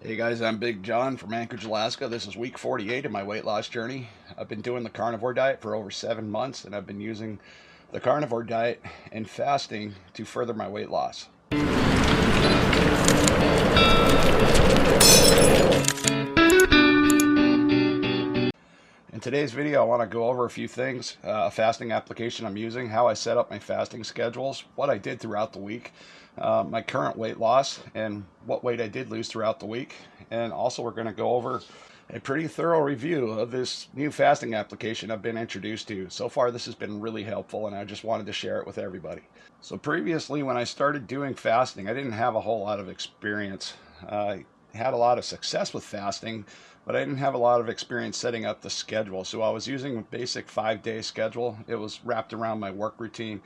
Hey guys, I'm Big John from Anchorage, Alaska. This is week 48 of my weight loss journey. I've been doing the carnivore diet for over 7 months, and I've been using the carnivore diet and fasting to further my weight loss. In today's video, I want to go over a few things, a fasting application I'm using, how I set up my fasting schedules, what I did throughout the week, my current weight loss, and what weight I did lose throughout the week. And also we're going to go over a pretty thorough review of this new fasting application I've been introduced to. So far, this has been really helpful, and I just wanted to share it with everybody. So previously, when I started doing fasting, I didn't have a whole lot of experience. I had a lot of success with fasting, but I didn't have a lot of experience setting up the schedule. So I was using a basic 5-day schedule. It was wrapped around my work routine.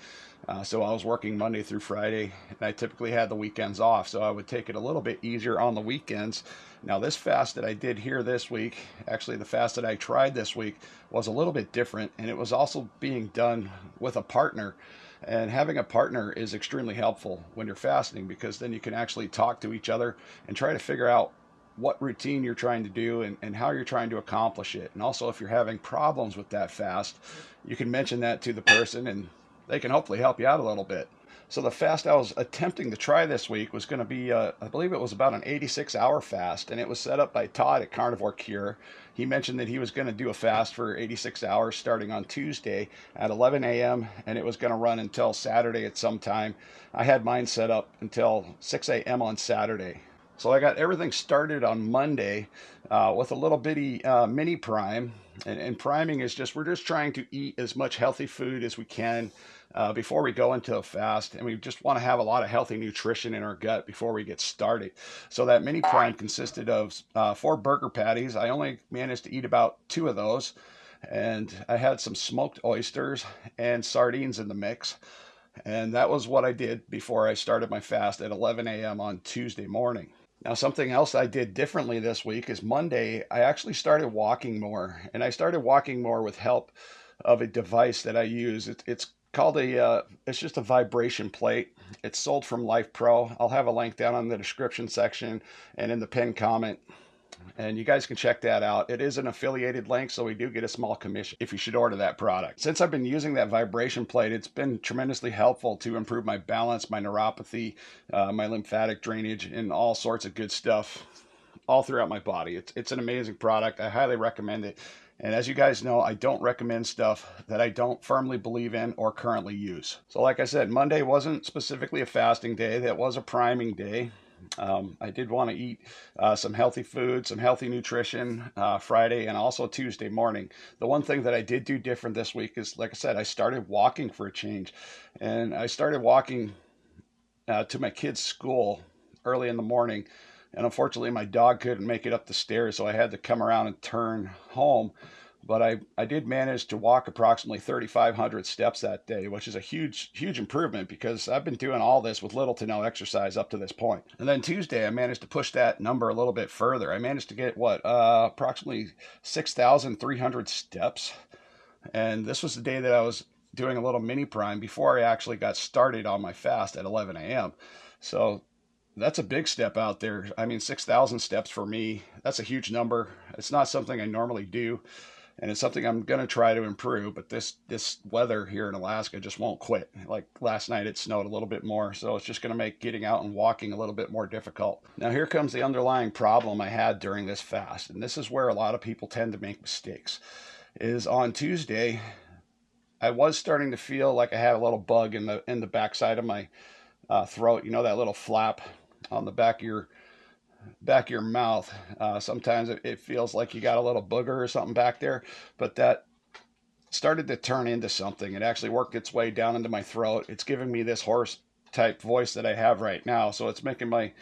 So I was working Monday through Friday, and I typically had the weekends off. So I would take it a little bit easier on the weekends. Now this fast that I did here this week, actually the fast that I tried this week, was a little bit different, and it was also being done with a partner. And having a partner is extremely helpful when you're fasting, because then you can actually talk to each other and try to figure out what routine you're trying to do and how you're trying to accomplish it. And also, if you're having problems with that fast, you can mention that to the person and they can hopefully help you out a little bit. So the fast I was attempting to try this week was going to be, I believe it was about an 86-hour fast, and it was set up by Todd at Carnivore Cure. He mentioned that he was going to do a fast for 86 hours starting on Tuesday at 11 a.m., and it was going to run until Saturday at some time. I had mine set up until 6 a.m. on Saturday. So I got everything started on Monday with a little bitty mini prime. And priming is just, we're just trying to eat as much healthy food as we can before we go into a fast. And we just want to have a lot of healthy nutrition in our gut before we get started. So that mini prime consisted of 4 burger patties. I only managed to eat about 2 of those. And I had some smoked oysters and sardines in the mix. And that was what I did before I started my fast at 11 a.m. on Tuesday morning. Now, something else I did differently this week is Monday, I actually started walking more. And I started walking more with help of a device that I use. It's called it's just a vibration plate. It's sold from Life Pro. I'll have a link down in the description section and in the pinned comment, and you guys can check that out. It is an affiliated link, so we do get a small commission if you should order that product. Since I've been using that vibration plate, it's been tremendously helpful to improve my balance, my neuropathy, my lymphatic drainage, and all sorts of good stuff all throughout my body. It's an amazing product. I highly recommend it. And as you guys know, I don't recommend stuff that I don't firmly believe in or currently use. So like I said, Monday wasn't specifically a fasting day. That was a priming day. I did want to eat some healthy food, some healthy nutrition Friday and also Tuesday morning. The one thing that I did do different this week is, like I said, I started walking for a change. And I started walking to my kids' school early in the morning. And unfortunately, my dog couldn't make it up the stairs, so I had to come around and turn home. But I did manage to walk approximately 3,500 steps that day, which is a huge improvement because I've been doing all this with little to no exercise up to this point. And then Tuesday, I managed to push that number a little bit further. I managed to get approximately 6,300 steps. And this was the day that I was doing a little mini prime before I actually got started on my fast at 11 a.m. So that's a big step out there. I mean, 6,000 steps for me, that's a huge number. It's not something I normally do, and it's something I'm going to try to improve, but this weather here in Alaska just won't quit. Like last night, it snowed a little bit more, so it's just going to make getting out and walking a little bit more difficult. Now, here comes the underlying problem I had during this fast, and this is where a lot of people tend to make mistakes, is on Tuesday, I was starting to feel like I had a little bug in the backside of my throat. You know, that little flap on the back of your mouth. Sometimes it feels like you got a little booger or something back there, but that started to turn into something. It actually worked its way down into my throat. It's giving me this hoarse type voice that I have right now, so it's making my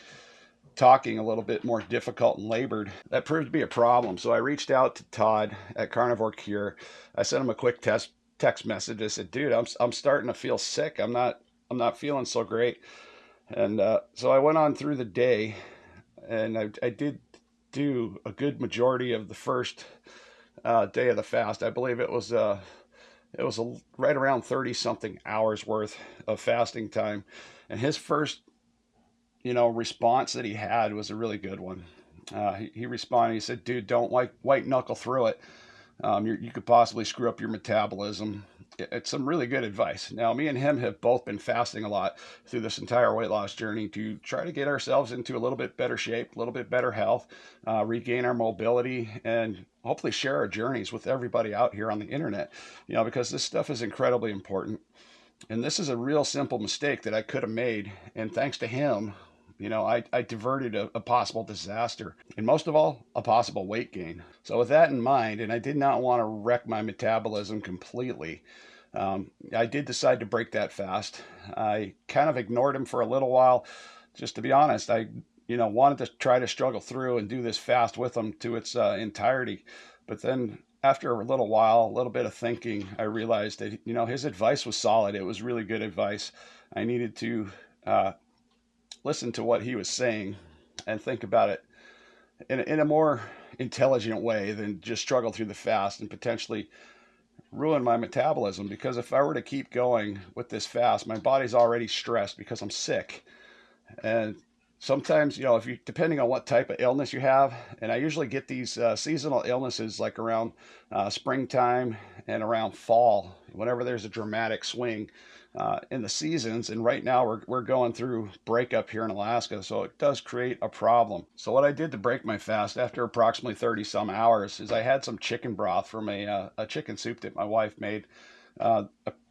talking a little bit more difficult and labored. That proved to be a problem, so I reached out to Todd at Carnivore Cure. I sent him a quick text message. I said, dude, I'm starting to feel sick. I'm not feeling so great. And so I went on through the day, and I did do a good majority of the first day of the fast. I believe it was right around 30 something hours worth of fasting time. And his first response that he had was a really good one. He responded, he said, dude, don't white knuckle through it. You could possibly screw up your metabolism. It's some really good advice. Now, me and him have both been fasting a lot through this entire weight loss journey to try to get ourselves into a little bit better shape, a little bit better health, regain our mobility, and hopefully share our journeys with everybody out here on the internet, because this stuff is incredibly important. And this is a real simple mistake that I could have made. And thanks to him, I diverted a possible disaster, and most of all, a possible weight gain. So with that in mind, and I did not want to wreck my metabolism completely, I did decide to break that fast. I kind of ignored him for a little while. Just to be honest, I wanted to try to struggle through and do this fast with him to its entirety. But then after a little while, a little bit of thinking, I realized that his advice was solid. It was really good advice. I needed to listen to what he was saying and think about it in a more intelligent way than just struggle through the fast and potentially ruin my metabolism. Because if I were to keep going with this fast, my body's already stressed because I'm sick. And sometimes, if you, depending on what type of illness you have, and I usually get these seasonal illnesses like around springtime and around fall, whenever there's a dramatic swing in the seasons. And right now we're going through breakup here in Alaska, so it does create a problem. So what I did to break my fast after approximately 30 some hours is I had some chicken broth from a chicken soup that my wife made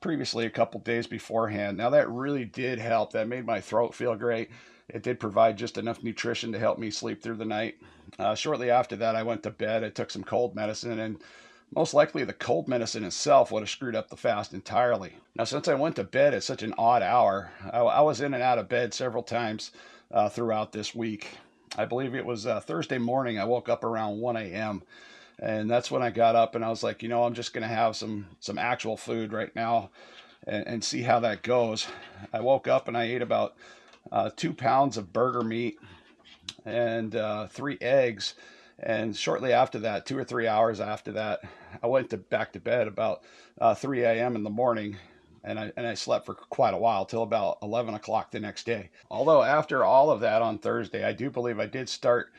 previously a couple days beforehand. Now that really did help. That made my throat feel great. It did provide just enough nutrition to help me sleep through the night. Shortly after that, I went to bed. I took some cold medicine, and most likely the cold medicine itself would have screwed up the fast entirely. Now, since I went to bed at such an odd hour, I was in and out of bed several times throughout this week. I believe it was Thursday morning. I woke up around 1 a.m. And that's when I got up and I was like, I'm just going to have some actual food right now and see how that goes. I woke up and I ate about 2 pounds of burger meat and 3 eggs. And shortly after that, 2 or 3 hours after that, I went back to bed about 3 a.m. in the morning. And I slept for quite a while, till about 11 o'clock the next day. Although after all of that on Thursday, I do believe I did start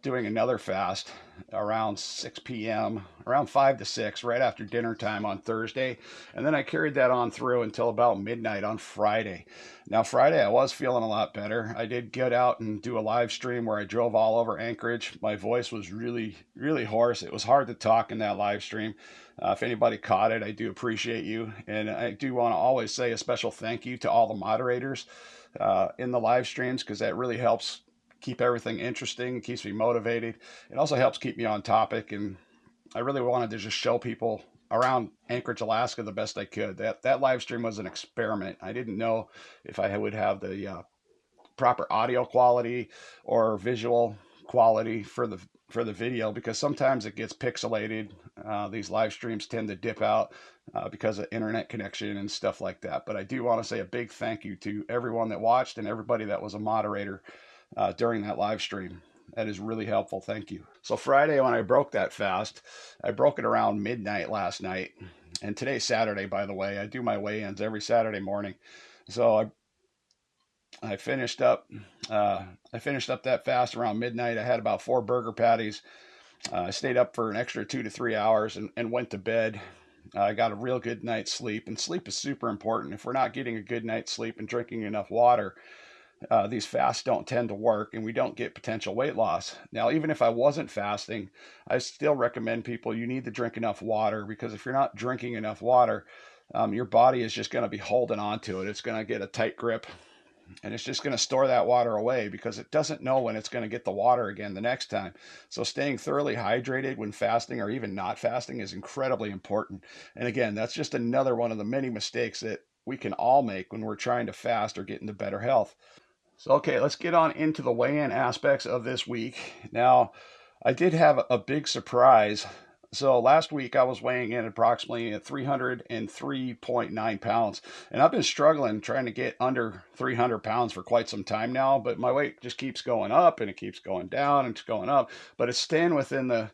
doing another fast around 6 p.m., around 5 to 6, right after dinner time on Thursday. And then I carried that on through until about midnight on Friday. Now, Friday, I was feeling a lot better. I did get out and do a live stream where I drove all over Anchorage. My voice was really, really hoarse. It was hard to talk in that live stream. If anybody caught it, I do appreciate you. And I do want to always say a special thank you to all the moderators in the live streams, because that really helps keep everything interesting, keeps me motivated. It also helps keep me on topic, and I really wanted to just show people around Anchorage, Alaska the best I could. That live stream was an experiment. I didn't know if I would have the proper audio quality or visual quality for the video, because sometimes it gets pixelated. These live streams tend to dip out because of internet connection and stuff like that. But I do want to say a big thank you to everyone that watched and everybody that was a moderator during that live stream. That is really helpful. Thank you. So Friday, when I broke that fast, I broke it around midnight last night. And today's Saturday, by the way. I do my weigh-ins every Saturday morning. So I finished up that fast around midnight. I had about 4 burger patties. I stayed up for an extra 2 to 3 hours and went to bed. I got a real good night's sleep, and sleep is super important. If we're not getting a good night's sleep and drinking enough water, these fasts don't tend to work, and we don't get potential weight loss. Now, even if I wasn't fasting, I still recommend people, you need to drink enough water, because if you're not drinking enough water, your body is just going to be holding on to it. It's going to get a tight grip, and it's just going to store that water away because it doesn't know when it's going to get the water again the next time. So staying thoroughly hydrated when fasting or even not fasting is incredibly important. And again, that's just another one of the many mistakes that we can all make when we're trying to fast or get into better health. So, okay, let's get on into the weigh-in aspects of this week. Now, I did have a big surprise. So last week I was weighing in approximately at 303.9 pounds. And I've been struggling trying to get under 300 pounds for quite some time now, but my weight just keeps going up and it keeps going down and it's going up, but it's staying within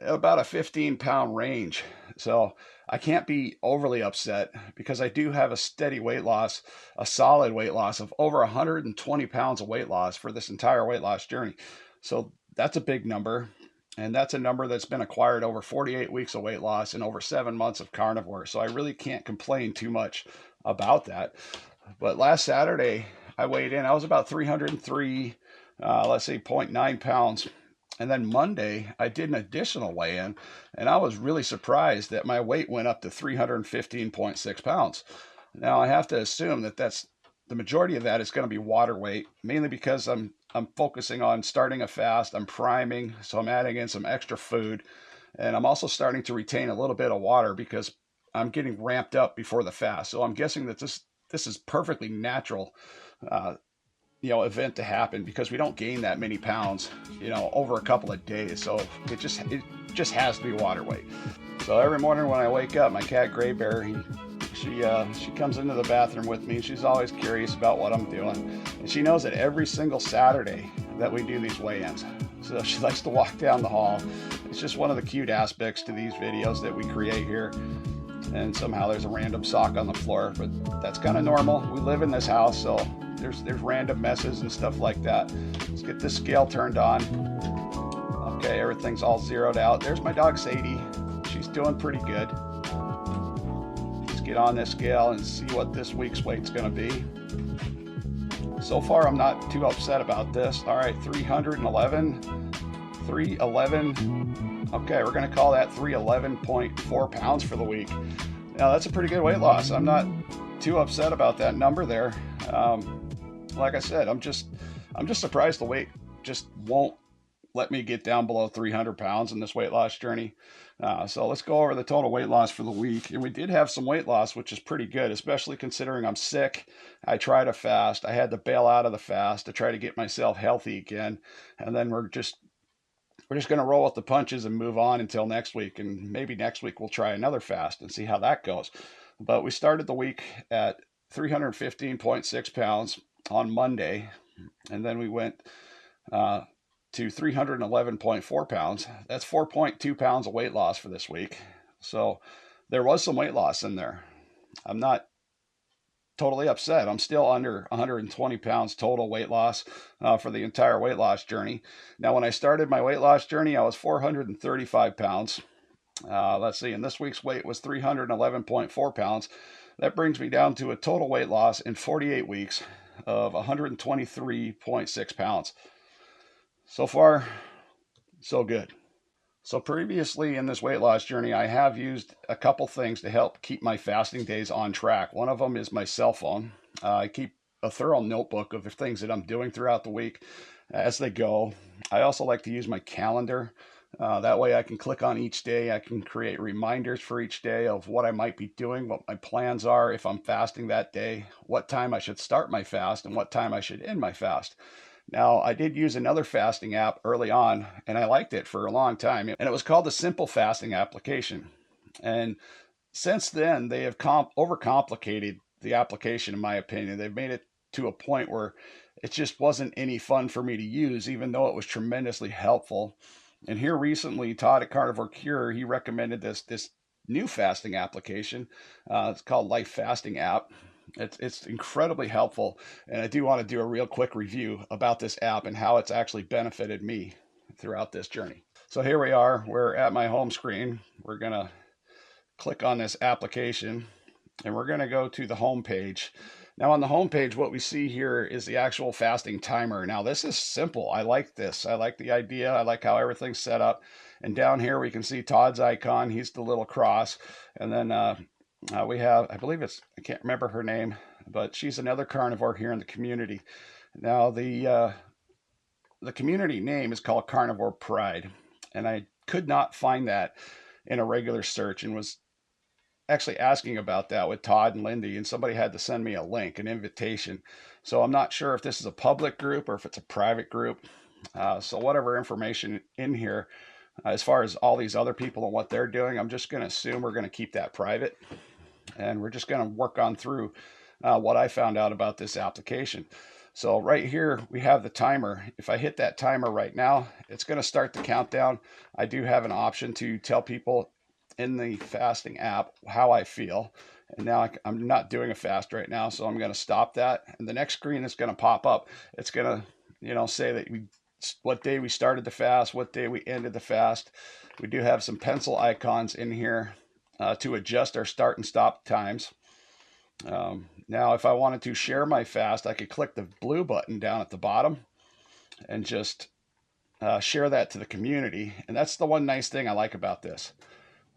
about a 15-pound range. So I can't be overly upset, because I do have a steady weight loss, a solid weight loss of over 120 pounds of weight loss for this entire weight loss journey. So that's a big number. And that's a number that's been acquired over 48 weeks of weight loss and over 7 months of carnivore. So I really can't complain too much about that. But last Saturday, I weighed in. I was about 303, let's say 0.9 pounds. And then Monday, I did an additional weigh-in, and I was really surprised that my weight went up to 315.6 pounds. Now, I have to assume that that's the majority of that is going to be water weight, mainly because I'm focusing on starting a fast. I'm priming, so I'm adding in some extra food, and I'm also starting to retain a little bit of water because I'm getting ramped up before the fast. So I'm guessing that this is perfectly natural, uh, event to happen because we don't gain that many pounds, over a couple of days. So it just has to be water weight. So every morning when I wake up, my cat Gray Bear, she comes into the bathroom with me. She's always curious about what I'm doing, and she knows that every single Saturday that we do these weigh-ins. So she likes to walk down the hall. It's just one of the cute aspects to these videos that we create here. And somehow there's a random sock on the floor, but that's kind of normal. We live in this house, so there's random messes and stuff like that. Let's get this scale turned on. Okay, everything's all zeroed out. There's my dog Sadie. She's doing pretty good. Let's get on this scale and see what this week's weight's going to be. So far, I'm not too upset about this. All right, 311. Okay, we're going to call that 311.4 pounds for the week. Now, that's a pretty good weight loss. I'm not too upset about that number there. Like I said, I'm just surprised the weight just won't let me get down below 300 pounds in this weight loss journey. So let's go over the total weight loss for the week. And we did have some weight loss, which is pretty good, especially considering I'm sick. I tried a fast. I had to bail out of the fast to try to get myself healthy again. And then we're just going to roll with the punches and move on until next week. And maybe next week we'll try another fast and see how that goes. But we started the week at 315.6 pounds on Monday. And then we went to 311.4 pounds. That's 4.2 pounds of weight loss for this week. So there was some weight loss in there. I'm not totally upset. I'm still under 120 pounds total weight loss for the entire weight loss journey. Now, when I started my weight loss journey, I was 435 pounds. Let's see, and this week's weight was 311.4 pounds. That brings me down to a total weight loss in 48 weeks of 123.6 pounds. So far, so good. So previously in this weight loss journey, I have used a couple things to help keep my fasting days on track. One of them is my cell phone. I keep a thorough notebook of the things that I'm doing throughout the week as they go. I also like to use my calendar. That way I can click on each day. I can create reminders for each day of what I might be doing, what my plans are if I'm fasting that day, what time I should start my fast, and what time I should end my fast. Now, I did use another fasting app early on, and I liked it for a long time, and it was called the Simple Fasting application. And since then, they have overcomplicated the application, in my opinion. They've made it to a point where it just wasn't any fun for me to use, even though it was tremendously helpful. And here recently, Todd at Carnivore Cure, he recommended this new fasting application. It's called Life Fasting app. It's incredibly helpful, and I do want to do a real quick review about this app and how it's actually benefited me throughout this journey. So here we are. We're at my home screen. We're going to click on this application, and we're going to go to the home page. Now on the home page, what we see here is the actual fasting timer. Now this is simple. I like this. I like the idea. I like how everything's set up. And down here we can see Todd's icon. He's the little cross. And then we have, I believe I can't remember her name, but she's another carnivore here in the community. Now the community name is called Carnivore Pride. And I could not find that in a regular search and was actually asking about that with Todd and Lindy, and somebody had to send me a link, an invitation. So I'm not sure if this is a public group or if it's a private group. So whatever information in here, as far as all these other people and what they're doing, I'm just going to assume we're going to keep that private. And we're just going to work on through what I found out about this application. So right here, we have the timer. If I hit that timer right now, it's going to start the countdown. I do have an option to tell people in the fasting app how I feel. And now I'm not doing a fast right now, so I'm going to stop that. And the next screen is going to pop up. It's going to, say that we what day we started the fast, what day we ended the fast. We do have some pencil icons in here to adjust our start and stop times. Now, if I wanted to share my fast, I could click the blue button down at the bottom and just share that to the community. And that's the one nice thing I like about this.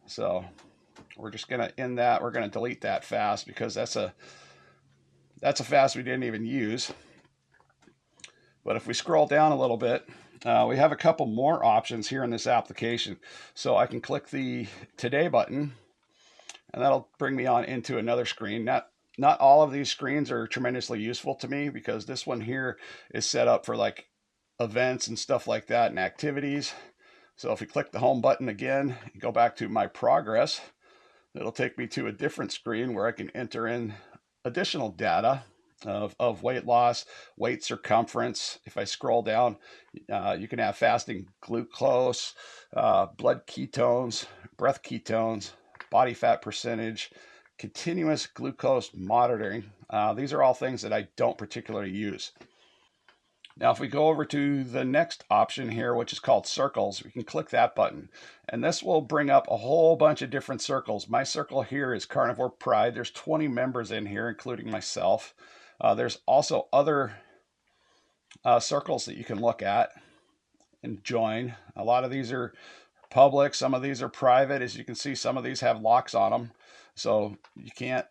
So we're just going to end that. We're going to delete that fast because that's a fast we didn't even use. But if we scroll down a little bit, we have a couple more options here in this application. So I can click the Today button, and that'll bring me on into another screen. Not all of these screens are tremendously useful to me because this one here is set up for like events and stuff like that and activities. So if we click the home button again, and go back to my progress, it'll take me to a different screen where I can enter in additional data of weight loss, weight circumference. If I scroll down, you can have fasting glucose, blood ketones, breath ketones, body fat percentage, continuous glucose monitoring. These are all things that I don't particularly use. Now, if we go over to the next option here, which is called circles, we can click that button. And this will bring up a whole bunch of different circles. My circle here is Carnivore Pride. There's 20 members in here, including myself. There's also other circles that you can look at and join. A lot of these are public. Some of these are private. As you can see, some of these have locks on them. So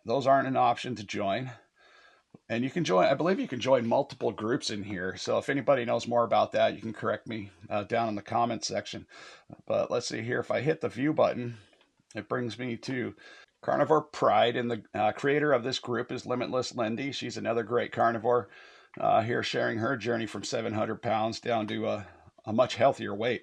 those aren't an option to join. And you can join, I believe you can join multiple groups in here. So if anybody knows more about that, you can correct me down in the comments section. But let's see here, if I hit the view button, it brings me to Carnivore Pride. And the creator of this group is Limitless Lindy. She's another great carnivore here, sharing her journey from 700 pounds down to a much healthier weight.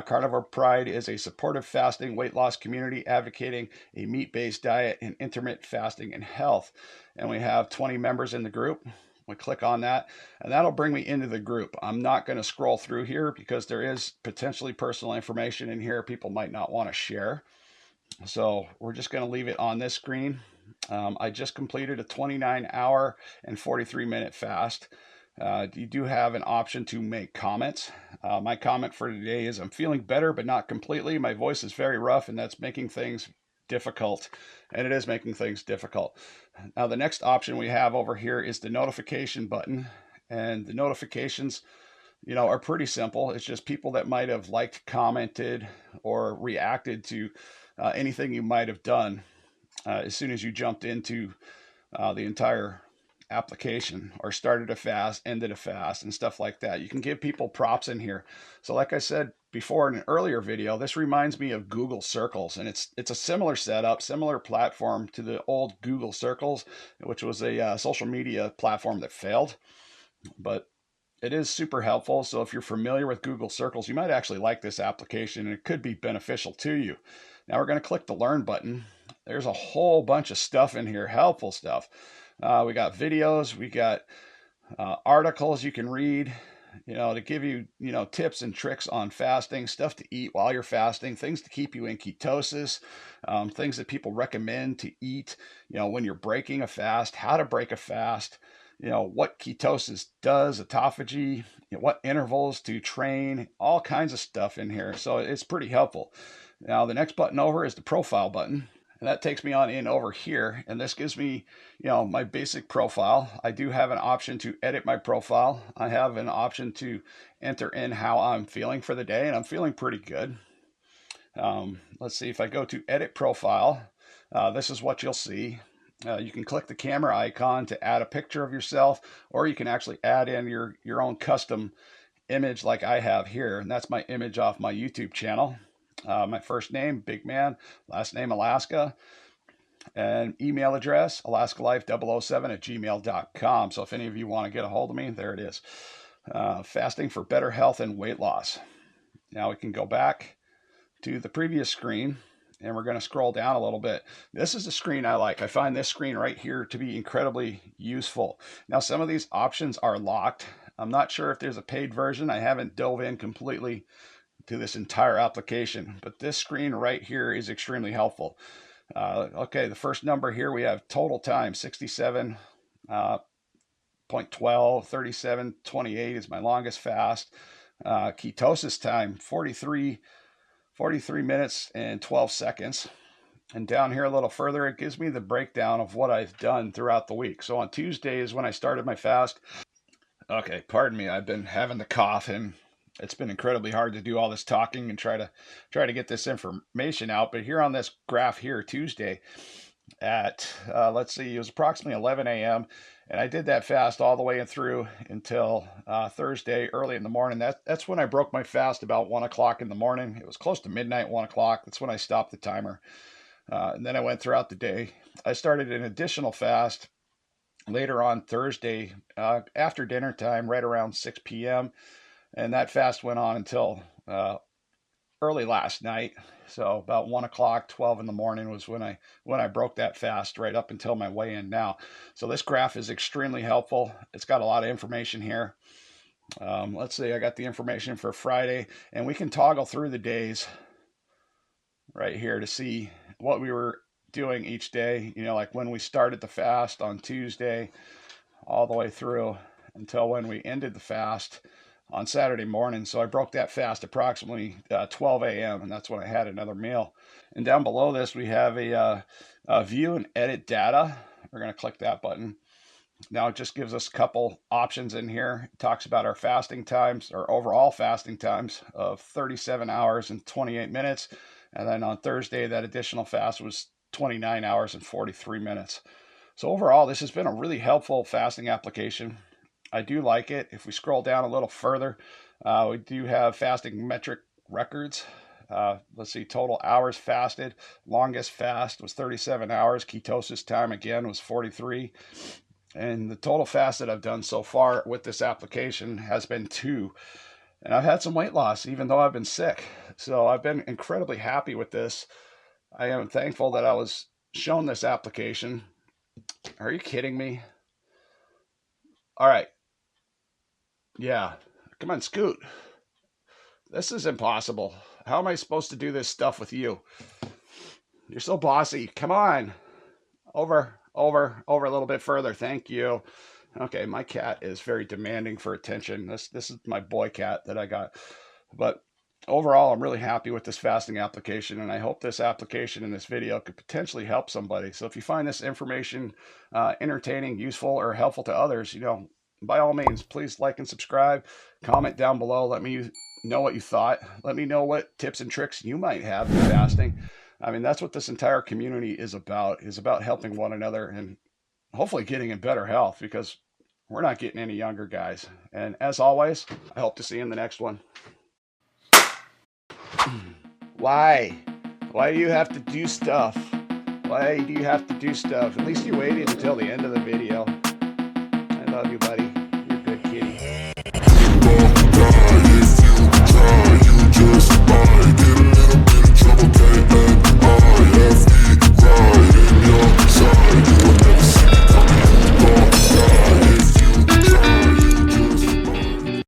Carnivore Pride is a supportive fasting weight loss community advocating a meat-based diet and intermittent fasting and health. And we have 20 members in the group. We click on that, and that'll bring me into the group. I'm not going to scroll through here because there is potentially personal information in here people might not want to share. So we're just going to leave it on this screen. I just completed a 29-hour and 43-minute fast. You do have an option to make comments. My comment for today is I'm feeling better, but not completely. My voice is very rough, and that's making things difficult. And it is making things difficult. Now, the next option we have over here is the notification button. And the notifications, are pretty simple. It's just people that might have liked, commented, or reacted to anything you might have done as soon as you jumped into the entire application or started a fast, ended a fast, and stuff like that. You can give people props in here. So like I said before in an earlier video, this reminds me of Google Circles, and it's a similar setup, similar platform to the old Google Circles, which was a social media platform that failed, but it is super helpful. So if you're familiar with Google Circles, you might actually like this application, and it could be beneficial to you. Now we're going to click the Learn button. There's a whole bunch of stuff in here, helpful stuff. We got videos, we got articles you can read, to give you, tips and tricks on fasting, stuff to eat while you're fasting, things to keep you in ketosis, things that people recommend to eat, when you're breaking a fast, how to break a fast, what ketosis does, autophagy, what intervals to train, all kinds of stuff in here. So it's pretty helpful. Now, the next button over is the profile button. And that takes me on in over here. And this gives me, my basic profile. I do have an option to edit my profile. I have an option to enter in how I'm feeling for the day. And I'm feeling pretty good. Let's see, if I go to edit profile, this is what you'll see. You can click the camera icon to add a picture of yourself, or you can actually add in your own custom image like I have here. And that's my image off my YouTube channel. My first name, Big Man, last name, Alaska, and email address, alaskalife007@gmail.com. So if any of you want to get a hold of me, there it is. Fasting for better health and weight loss. Now we can go back to the previous screen, and we're going to scroll down a little bit. This is the screen I like. I find this screen right here to be incredibly useful. Now, some of these options are locked. I'm not sure if there's a paid version. I haven't dove in completely to this entire application, but this screen right here is extremely helpful. Okay, the first number here, we have total time, 67.12, 37.28 is my longest fast. Ketosis time, 43 minutes and 12 seconds. And down here a little further, it gives me the breakdown of what I've done throughout the week. So on Tuesday is when I started my fast. Okay, pardon me, I've been having the cough, and it's been incredibly hard to do all this talking and try to get this information out. But here on this graph here, Tuesday at let's see, it was approximately 11 a.m. and I did that fast all the way through until Thursday early in the morning. That's when I broke my fast about 1 o'clock in the morning. It was close to midnight, 1 o'clock. That's when I stopped the timer. And then I went throughout the day. I started an additional fast later on Thursday after dinner time, right around 6 p.m. And that fast went on until early last night. So about 1 o'clock, 12 in the morning was when I broke that fast, right up until my weigh-in now. So this graph is extremely helpful. It's got a lot of information here. Let's see, I got the information for Friday, and we can toggle through the days right here to see what we were doing each day, like when we started the fast on Tuesday all the way through until when we ended the fast on Saturday morning. So I broke that fast approximately 12 a.m. and that's when I had another meal. And down below this, we have a view and edit data. We're going to click that button. Now it just gives us a couple options in here. It talks about our fasting times, our overall fasting times of 37 hours and 28 minutes. And then on Thursday, that additional fast was 29 hours and 43 minutes. So overall, this has been a really helpful fasting application. I do like it. If we scroll down a little further, we do have fasting metric records. Let's see, total hours fasted. Longest fast was 37 hours. Ketosis time, again, was 43. And the total fast that I've done so far with this application has been 2. And I've had some weight loss, even though I've been sick. So I've been incredibly happy with this. I am thankful that I was shown this application. Are you kidding me? All right. Yeah. Come on, Scoot. This is impossible. How am I supposed to do this stuff with you? You're so bossy. Come on. Over a little bit further. Thank you. Okay, my cat is very demanding for attention. This is my boy cat that I got. But overall, I'm really happy with this fasting application, and I hope this application in this video could potentially help somebody. So if you find this information entertaining, useful, or helpful to others, by all means, please like and subscribe. Comment down below. Let me know what you thought. Let me know what tips and tricks you might have for fasting. I mean, that's what this entire community is about helping one another and hopefully getting in better health, because we're not getting any younger, guys. And as always, I hope to see you in the next one. Why? Why do you have to do stuff? Why do you have to do stuff? At least you waited until the end of the video. I love you, buddy.